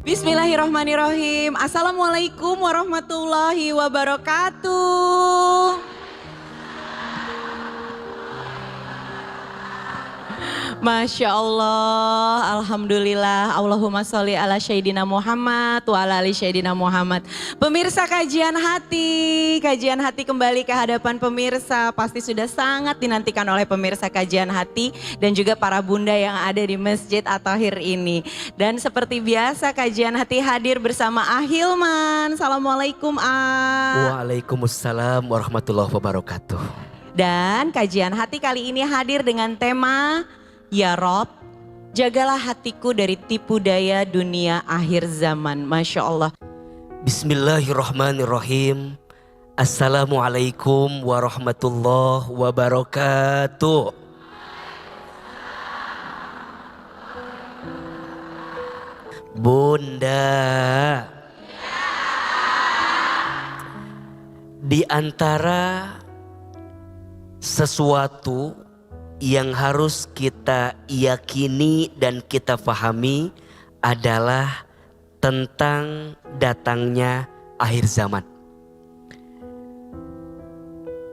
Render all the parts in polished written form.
Bismillahirrahmanirrahim. Assalamualaikum warahmatullahi wabarakatuh. Masya Allah, Alhamdulillah, Allahumma sholli ala Sayyidina Muhammad wa ala ali Sayyidina Muhammad. Pemirsa kajian hati kembali ke hadapan pemirsa. Pasti sudah sangat dinantikan oleh pemirsa kajian hati dan juga para bunda yang ada di Masjid At-Thahir ini. Dan seperti biasa kajian hati hadir bersama Ahilman. Assalamualaikum Waalaikumsalam warahmatullahi wabarakatuh. Dan kajian hati kali ini hadir dengan tema Ya Rob, jagalah hatiku dari tipu daya dunia akhir zaman. Masya Allah. Bismillahirrahmanirrahim. Assalamualaikum warahmatullahi wabarakatuh. Bunda, di antara sesuatu yang harus kita yakini dan kita pahami adalah tentang datangnya akhir zaman.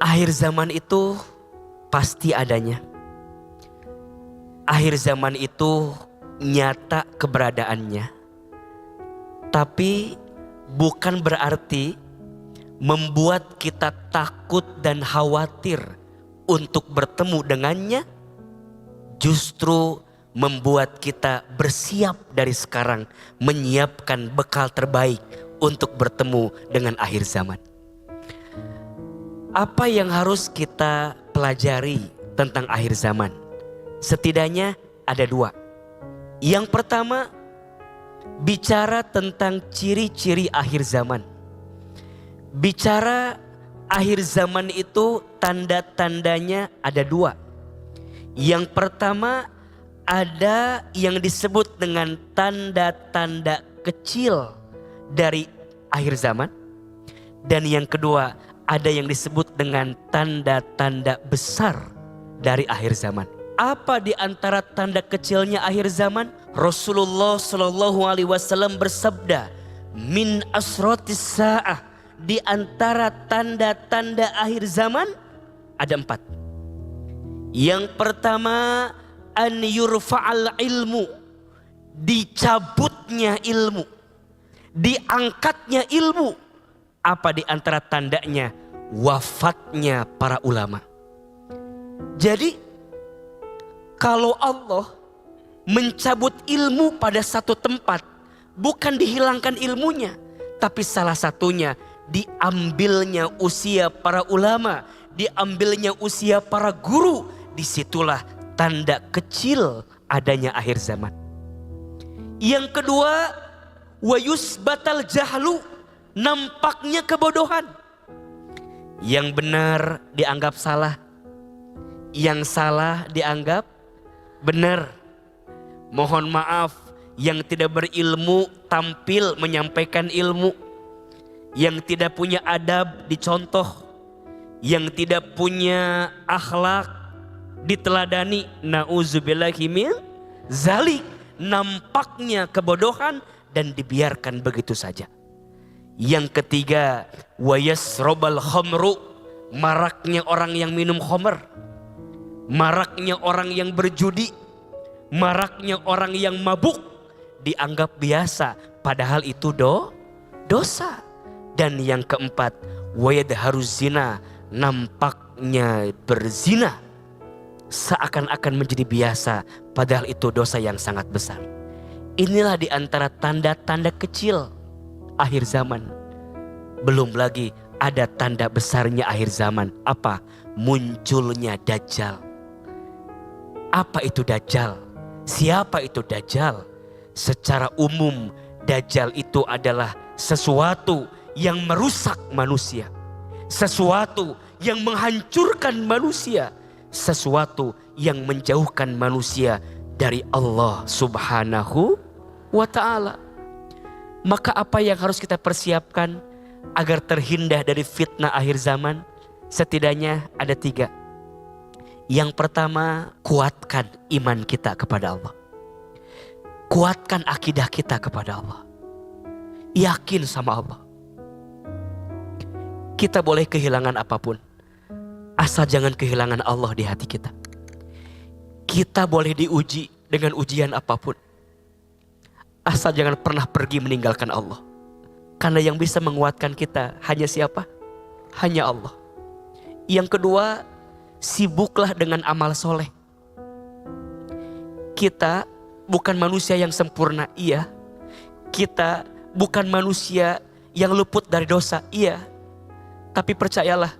Akhir zaman itu pasti adanya. Akhir zaman itu nyata keberadaannya. Tapi bukan berarti membuat kita takut dan khawatir untuk bertemu dengannya, justru membuat kita bersiap dari sekarang, menyiapkan bekal terbaik untuk bertemu dengan akhir zaman. Apa yang harus kita pelajari tentang akhir zaman? Setidaknya ada dua. Yang pertama, bicara tentang ciri-ciri akhir zaman. Bicara akhir zaman itu tanda-tandanya ada dua. Yang pertama ada yang disebut dengan tanda-tanda kecil dari akhir zaman. Dan yang kedua ada yang disebut dengan tanda-tanda besar dari akhir zaman. Apa di antara tanda kecilnya akhir zaman? Rasulullah SAW bersabda, min asrotis sa'ah. Di antara tanda-tanda akhir zaman ada 4. Yang pertama, an yurfa'al ilmu, dicabutnya ilmu, diangkatnya ilmu. Apa di antara tandanya? Wafatnya para ulama. Jadi kalau Allah mencabut ilmu pada satu tempat, bukan dihilangkan ilmunya, tapi salah satunya diambilnya usia para ulama, diambilnya usia para guru. Disitulah tanda kecil adanya akhir zaman. Yang kedua, wayusbatal jahlu, nampaknya kebodohan. Yang benar dianggap salah, yang salah dianggap benar. Mohon maaf, yang tidak berilmu tampil menyampaikan ilmu. Yang tidak punya adab dicontoh, yang tidak punya akhlak diteladani. Nauzubillahi min zalik. Nampaknya kebodohan dan dibiarkan begitu saja. Yang ketiga, wayasrobal khamru, maraknya orang yang minum khamr, maraknya orang yang berjudi, maraknya orang yang mabuk, dianggap biasa padahal itu dosa. Dan yang keempat, wayadharuz zina, nampaknya berzina seakan-akan menjadi biasa padahal itu dosa yang sangat besar. Inilah di antara tanda-tanda kecil akhir zaman. Belum lagi ada tanda besarnya akhir zaman. Apa? Munculnya Dajjal. Apa itu Dajjal? Siapa itu Dajjal? Secara umum Dajjal itu adalah sesuatu yang merusak manusia, sesuatu yang menghancurkan manusia, sesuatu yang menjauhkan manusia dari Allah Subhanahu wa ta'ala. Maka apa yang harus kita persiapkan agar terhindar dari fitnah akhir zaman? Setidaknya ada 3. Yang pertama, kuatkan iman kita kepada Allah. Kuatkan akidah kita kepada Allah. Yakin sama Allah. Kita boleh kehilangan apapun, asal jangan kehilangan Allah di hati kita. Kita boleh diuji dengan ujian apapun, asal jangan pernah pergi meninggalkan Allah. Karena yang bisa menguatkan kita hanya siapa? Hanya Allah. Yang kedua, sibuklah dengan amal soleh. Kita bukan manusia yang sempurna, iya. Kita bukan manusia yang luput dari dosa, iya. Tapi percayalah,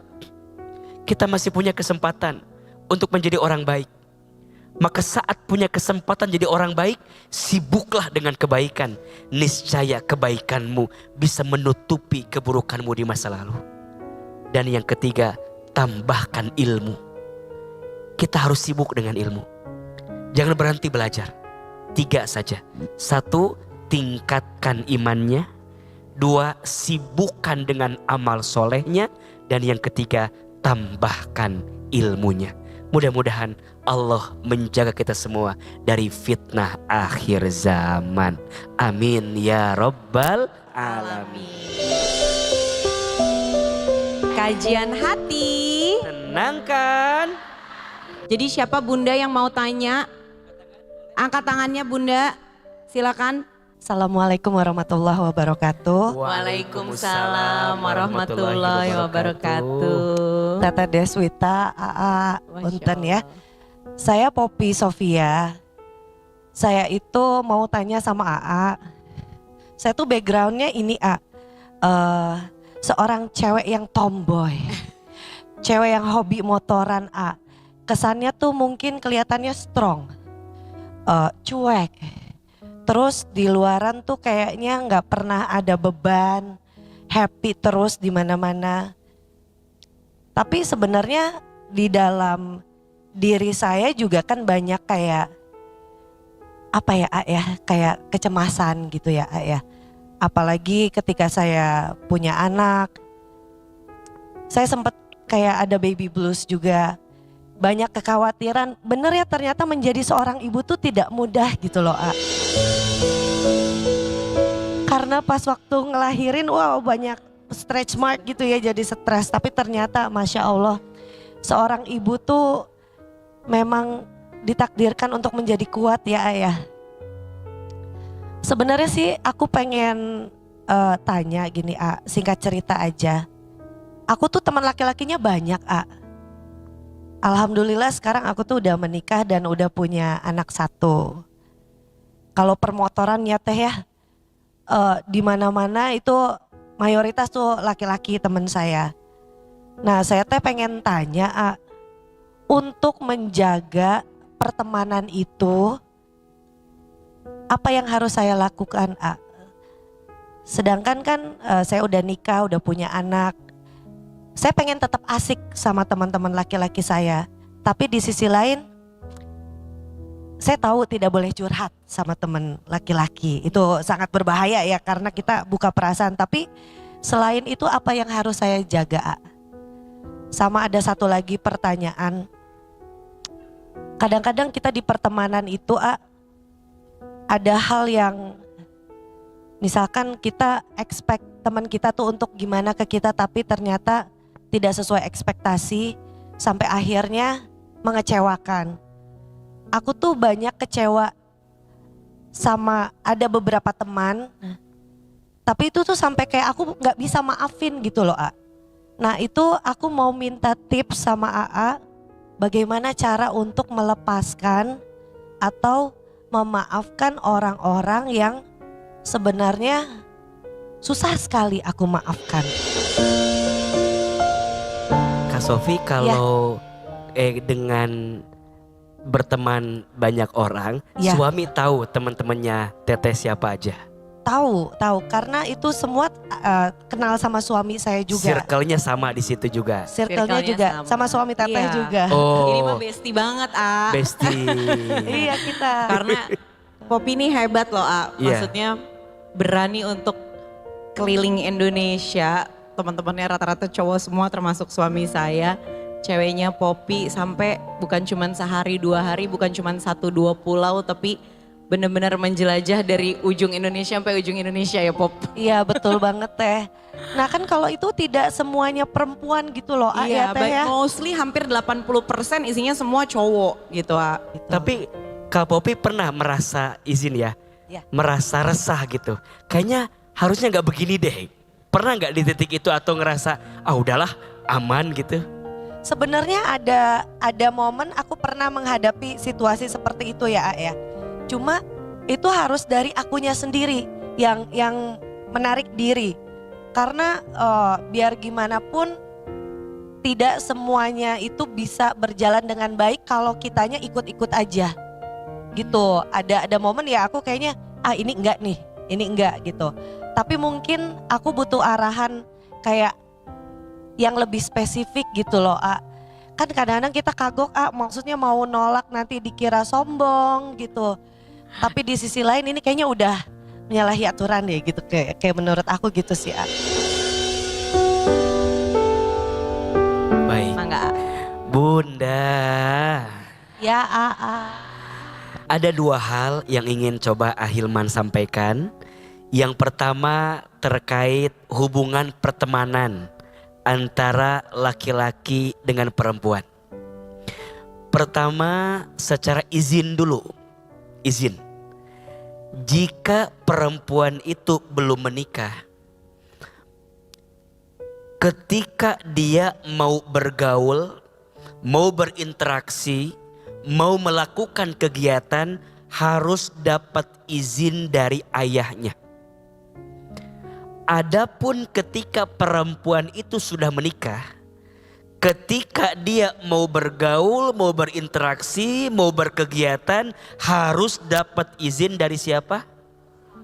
kita masih punya kesempatan untuk menjadi orang baik. Maka saat punya kesempatan jadi orang baik, sibuklah dengan kebaikan. Niscaya kebaikanmu bisa menutupi keburukanmu di masa lalu. Dan yang ketiga, tambahkan ilmu. Kita harus sibuk dengan ilmu. Jangan berhenti belajar. 3 saja. 1, tingkatkan imannya. 2, sibukkan dengan amal solehnya. Dan yang ketiga, tambahkan ilmunya. Mudah-mudahan Allah menjaga kita semua dari fitnah akhir zaman. Amin ya Rabbal Alamin. Kajian hati. Tenangkan. Jadi siapa bunda yang mau tanya? Angkat tangannya bunda, silakan. Assalamualaikum warahmatullahi wabarakatuh. Waalaikumsalam warahmatullahi wabarakatuh. Tata Deswita, AA, Unten ya. Saya Poppy Sofia. Saya itu mau tanya sama AA. Saya tuh backgroundnya ini A. Seorang cewek yang tomboy. Cewek yang hobi motoran A. Kesannya tuh mungkin kelihatannya strong. Cuek. Terus di luaran tuh kayaknya nggak pernah ada beban, happy terus di mana-mana. Tapi sebenarnya di dalam diri saya juga kan banyak kayak apa ya A ya, kayak kecemasan gitu ya A ya. Apalagi ketika saya punya anak, saya sempat kayak ada baby blues juga. Banyak kekhawatiran, bener ya ternyata menjadi seorang ibu tuh tidak mudah gitu loh A. Karena pas waktu ngelahirin wow banyak stretch mark gitu ya, jadi stres. Tapi ternyata Masya Allah seorang ibu tuh memang ditakdirkan untuk menjadi kuat ya Ayah. Sebenarnya sih aku pengen tanya gini A, singkat cerita aja. Aku tuh teman laki-lakinya banyak A. Alhamdulillah sekarang aku tuh udah menikah dan udah punya anak 1. Kalau permotoran ya teh ya, di mana-mana itu mayoritas tuh laki-laki teman saya. Nah saya teh pengen tanya untuk menjaga pertemanan itu, apa yang harus saya lakukan Sedangkan kan saya udah nikah, udah punya anak. Saya pengen tetap asik sama teman-teman laki-laki saya. Tapi di sisi lain, saya tahu tidak boleh curhat sama teman laki-laki. Itu sangat berbahaya ya karena kita buka perasaan. Tapi selain itu apa yang harus saya jaga? Sama ada satu lagi pertanyaan. Kadang-kadang kita di pertemanan itu ada hal yang misalkan kita expect teman kita tuh untuk gimana ke kita tapi ternyata tidak sesuai ekspektasi sampai akhirnya mengecewakan. Aku tuh banyak kecewa sama ada beberapa teman, tapi itu tuh sampai kayak aku nggak bisa maafin gitu loh Nah itu aku mau minta tips sama AA, bagaimana cara untuk melepaskan atau memaafkan orang-orang yang sebenarnya susah sekali aku maafkan. Kak Sofi kalau dengan berteman banyak orang, suami tahu teman-temannya Teteh siapa aja? Tahu karena itu semua kenal sama suami saya juga. Circle-nya sama di situ juga. Circle-nya juga sama suami Teteh juga. Oh. Ini mah bestie banget Bestie. Iya kita. Karena Poppy ini hebat loh maksudnya berani untuk keliling Indonesia. Teman-temannya rata-rata cowok semua termasuk suami saya. Ceweknya Poppy sampai bukan cuma sehari 2 hari, bukan cuma 1-2 pulau tapi benar-benar menjelajah dari ujung Indonesia sampai ujung Indonesia ya Pop. Iya betul banget teh. Nah kan kalau itu tidak semuanya perempuan gitu loh Iya, ya teh ya. mostly hampir 80% isinya semua cowok gitu Gitu. Tapi Kak Popi pernah merasa izin ya, Ya. merasa resah gitu. Kayaknya harusnya nggak begini deh. Pernah nggak di titik itu atau ngerasa udahlah aman gitu? Sebenarnya ada momen aku pernah menghadapi situasi seperti itu ya ya. Cuma itu harus dari akunya sendiri yang menarik diri. Karena biar gimana pun tidak semuanya itu bisa berjalan dengan baik kalau kitanya ikut-ikut aja. Gitu. Ada momen ya aku kayaknya ini enggak nih, ini enggak gitu. Tapi mungkin aku butuh arahan kayak yang lebih spesifik gitu loh Kan kadang-kadang kita kagok maksudnya mau nolak nanti dikira sombong gitu. Tapi di sisi lain ini kayaknya udah menyalahi aturan ya gitu kayak menurut aku gitu sih Baik. Mangga. Bunda, Ya ada dua hal yang ingin coba Ahilman sampaikan. Yang pertama terkait hubungan pertemanan antara laki-laki dengan perempuan. Pertama secara izin dulu. Izin. Jika perempuan itu belum menikah, ketika dia mau bergaul, mau berinteraksi, mau melakukan kegiatan, harus dapat izin dari ayahnya. Adapun ketika perempuan itu sudah menikah, ketika dia mau bergaul, mau berinteraksi, mau berkegiatan, harus dapat izin dari siapa?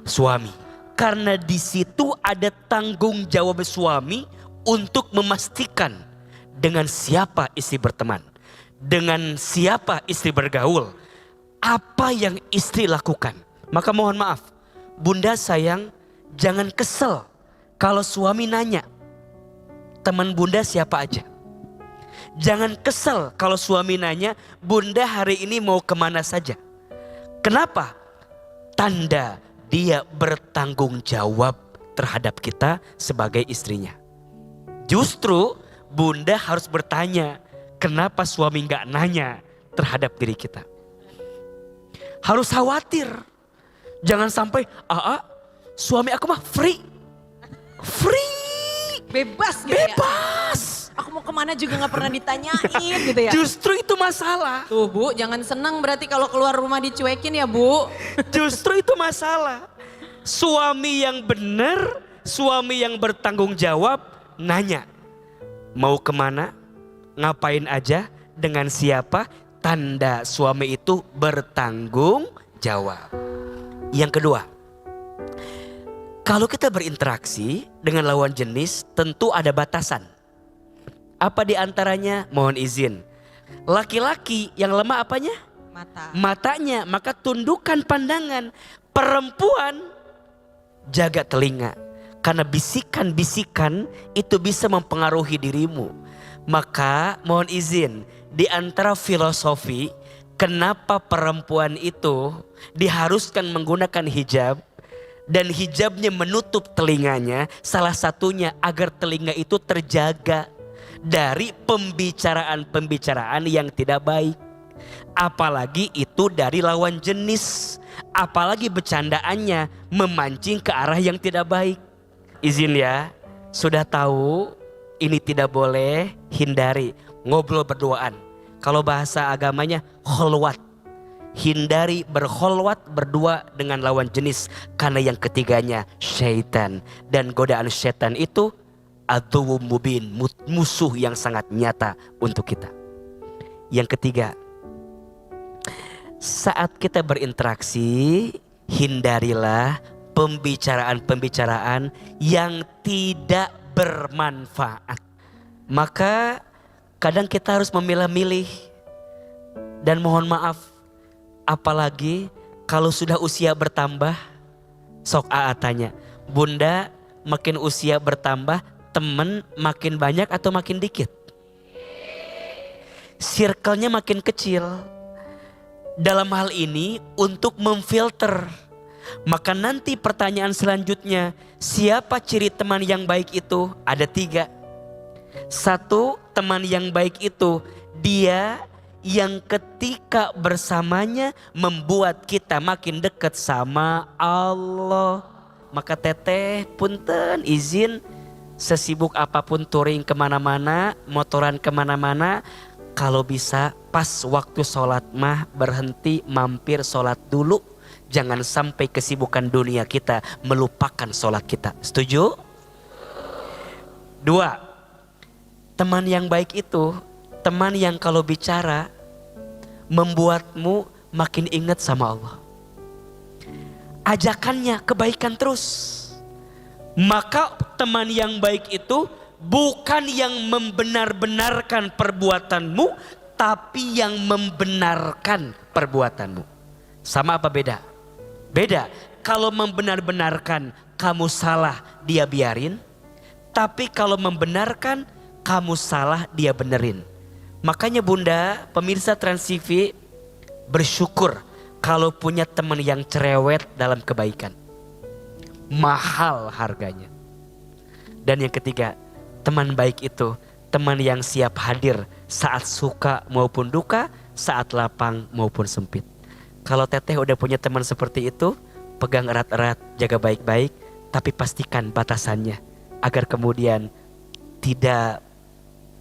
Suami. Karena di situ ada tanggung jawab suami untuk memastikan dengan siapa istri berteman, dengan siapa istri bergaul, apa yang istri lakukan. Maka mohon maaf, Bunda sayang, jangan kesel kalau suami nanya, teman Bunda siapa aja. Jangan kesel kalau suami nanya, Bunda hari ini mau kemana saja. Kenapa? Tanda dia bertanggung jawab terhadap kita sebagai istrinya. Justru Bunda harus bertanya, kenapa suami gak nanya terhadap diri kita. Harus khawatir. Jangan sampai, suami aku mah free. Bebas gitu ya. Bebas. Aku mau kemana juga gak pernah ditanyain gitu ya. Justru itu masalah. Tuh Bu, jangan senang berarti kalau keluar rumah dicuekin ya Bu. Justru itu masalah. Suami yang benar, suami yang bertanggung jawab, nanya. Mau kemana, ngapain aja, dengan siapa, tanda suami itu bertanggung jawab. Yang kedua, kalau kita berinteraksi dengan lawan jenis tentu ada batasan. Apa diantaranya? Mohon izin. Laki-laki yang lemah apanya? Mata. Matanya, maka tundukkan pandangan. Perempuan jaga telinga. Karena bisikan-bisikan itu bisa mempengaruhi dirimu. Maka mohon izin, di antara filosofi kenapa perempuan itu diharuskan menggunakan hijab dan hijabnya menutup telinganya, salah satunya agar telinga itu terjaga dari pembicaraan-pembicaraan yang tidak baik. Apalagi itu dari lawan jenis, apalagi bercandaannya memancing ke arah yang tidak baik. Izin ya, sudah tahu ini tidak boleh, hindari ngobrol berduaan. Kalau bahasa agamanya kholwat. Hindari berkholwat berdua dengan lawan jenis. Karena yang ketiganya syaitan. Dan godaan syaitan itu aduwwum mubin, musuh yang sangat nyata untuk kita. Yang ketiga, saat kita berinteraksi, hindarilah pembicaraan-pembicaraan yang tidak bermanfaat. Maka kadang kita harus memilah-milih. Dan mohon maaf, apalagi kalau sudah usia bertambah, sok tanya, Bunda makin usia bertambah, temen makin banyak atau makin dikit? Circle-nya makin kecil. dalam hal ini untuk memfilter. Maka nanti pertanyaan selanjutnya, siapa ciri teman yang baik itu? Ada 3. 1, teman yang baik itu dia yang ketika bersamanya membuat kita makin dekat sama Allah. Maka teteh punten izin sesibuk apapun touring kemana-mana, motoran kemana-mana, kalau bisa pas waktu sholat mah berhenti mampir sholat dulu. Jangan sampai kesibukan dunia kita melupakan sholat kita. Setuju? 2, teman yang baik itu teman yang kalau bicara membuatmu makin ingat sama Allah. Ajakannya kebaikan terus. Maka teman yang baik itu bukan yang membenar-benarkan perbuatanmu, tapi yang membenarkan perbuatanmu. Sama apa beda? Beda. Kalau membenar-benarkan kamu salah, dia biarin. Tapi kalau membenarkan kamu salah, dia benerin. Makanya bunda, pemirsa Trans TV, bersyukur kalau punya teman yang cerewet dalam kebaikan. Mahal harganya. Dan yang ketiga, teman baik itu teman yang siap hadir saat suka maupun duka, saat lapang maupun sempit. Kalau teteh udah punya teman seperti itu, pegang erat-erat, jaga baik-baik, tapi pastikan batasannya agar kemudian tidak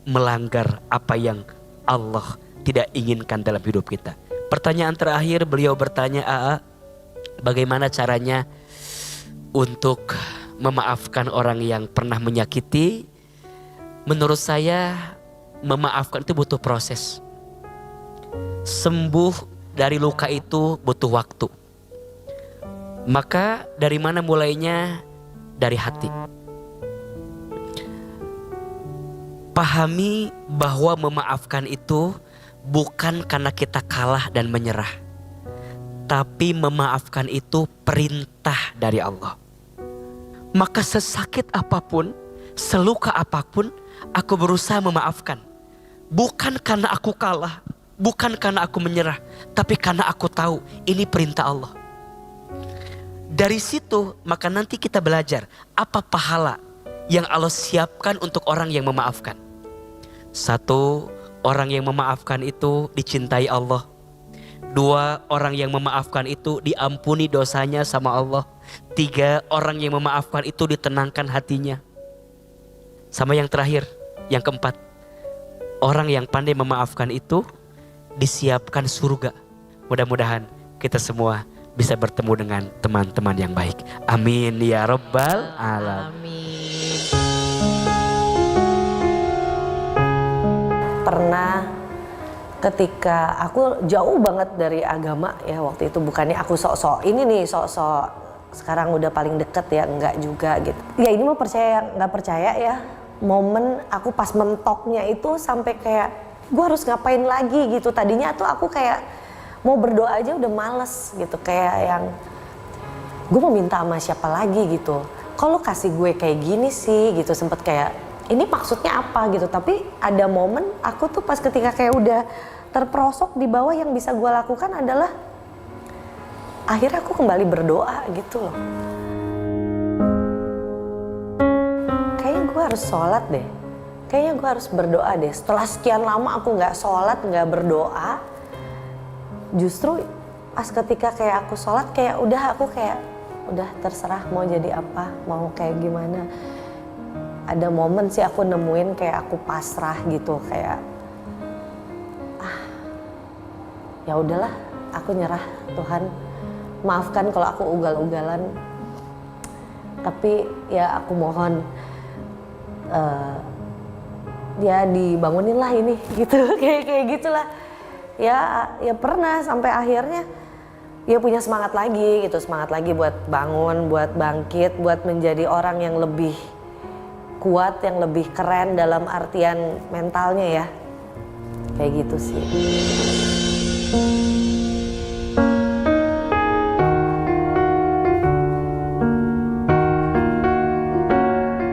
melanggar apa yang Allah tidak inginkan dalam hidup kita. Pertanyaan terakhir, beliau bertanya, "Aa, bagaimana caranya untuk memaafkan orang yang pernah menyakiti?" Menurut saya memaafkan itu butuh proses. Sembuh dari luka itu butuh waktu. Maka dari mana mulainya? Dari hati. Pahami bahwa memaafkan itu bukan karena kita kalah dan menyerah. Tapi memaafkan itu perintah dari Allah. Maka sesakit apapun, seluka apapun, aku berusaha memaafkan. Bukan karena aku kalah, bukan karena aku menyerah, tapi karena aku tahu ini perintah Allah. Dari situ maka nanti kita belajar apa pahala yang Allah siapkan untuk orang yang memaafkan. 1, orang yang memaafkan itu dicintai Allah. 2, orang yang memaafkan itu diampuni dosanya sama Allah. 3, orang yang memaafkan itu ditenangkan hatinya. Sama yang terakhir, yang keempat, orang yang pandai memaafkan itu disiapkan surga. Mudah-mudahan kita semua bisa bertemu dengan teman-teman yang baik. Amin ya rabbal alamin. Pernah ketika aku jauh banget dari agama ya waktu itu, bukannya aku sok-sok ini nih, sok-sok sekarang udah paling deket ya, enggak juga gitu. Ya ini mau percaya nggak percaya ya, momen aku pas mentoknya itu sampai kayak gue harus ngapain lagi gitu. Tadinya tuh aku kayak mau berdoa aja udah males gitu, kayak yang gue mau minta sama siapa lagi gitu. Kalau kasih gue kayak gini sih gitu, sempet kayak ini maksudnya apa gitu. Tapi ada momen aku tuh pas ketika kayak udah terperosok di bawah, yang bisa gue lakukan adalah akhirnya aku kembali berdoa gitu loh. Kayaknya gue harus sholat deh. Kayaknya gue harus berdoa deh. Setelah sekian lama aku gak sholat, gak berdoa, justru pas ketika kayak aku sholat, kayak udah terserah mau jadi apa, mau kayak gimana. Ada momen sih aku nemuin kayak aku pasrah gitu, kayak ya udahlah, aku nyerah. Tuhan maafkan kalau aku ugal-ugalan, tapi ya aku mohon ya dibangunin lah ini gitu. kayak gitulah ya pernah sampai akhirnya ya punya semangat lagi buat bangun, buat bangkit, buat menjadi orang yang lebih kuat, yang lebih keren dalam artian mentalnya ya, kayak gitu sih.